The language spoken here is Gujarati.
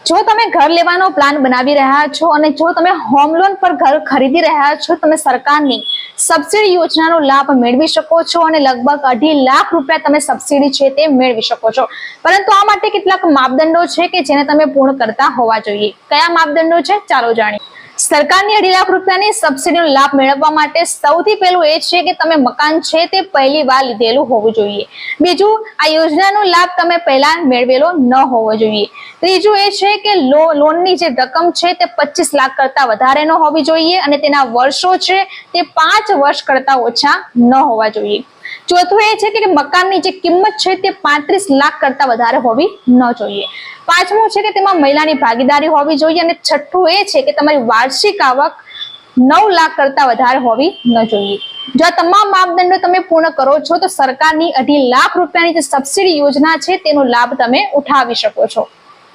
જો તમે ઘર લેવાનો પ્લાન બનાવી રહ્યા છો અને જો તમે હોમ લોન પર ઘર ખરીદી રહ્યા છો, તમે સરકારની સબસિડી યોજનાનો લાભ મેળવી શકો છો અને લગભગ 2.5 લાખ રૂપિયા તમે સબસિડી છે તે મેળવી શકો છો. પરંતુ આ માટે કેટલાક માપદંડો છે કે જેને તમે પૂર્ણ કરતા હોવા જોઈએ. કયા માપદંડો છે, ચાલો જાણીએ. સરકારની 2.5 લાખ રૂપિયાની સબસિડીનો લાભ મેળવવા માટે સૌથી પહેલું એ છે કે તમે મકાન છે તે પહેલી વાર લીધેલું હોવું જોઈએ. બીજું, આ યોજનાનો લાભ તમે પહેલા મેળવેલો ન હોવો જોઈએ. ત્રીજું એ છે કે લોનની જે રકમ છે તે 25 લાખ કરતા વધારે ન હોવી જોઈએ અને તેના વર્ષો છે તે 5 વર્ષ કરતા ઓછા ન હોવા જોઈએ. ચોથું એ છે કે મકાનની જે કિંમત છે તે 35 લાખ કરતા વધારે હોવી ન જોઈએ. પાંચમું છે કે તેમાં મહિલાની ભાગીદારી હોવી જોઈએ અને છઠ્ઠું એ છે કે તમારી વાર્ષિક આવક 9 લાખ કરતા વધારે હોવી ન જોઈએ. જો આ તમામ માપદંડો તમે પૂર્ણ કરો છો તો સરકારની 2.5 લાખ રૂપિયાની જે સબસિડી યોજના છે તેનો લાભ તમે ઉઠાવી શકો છો.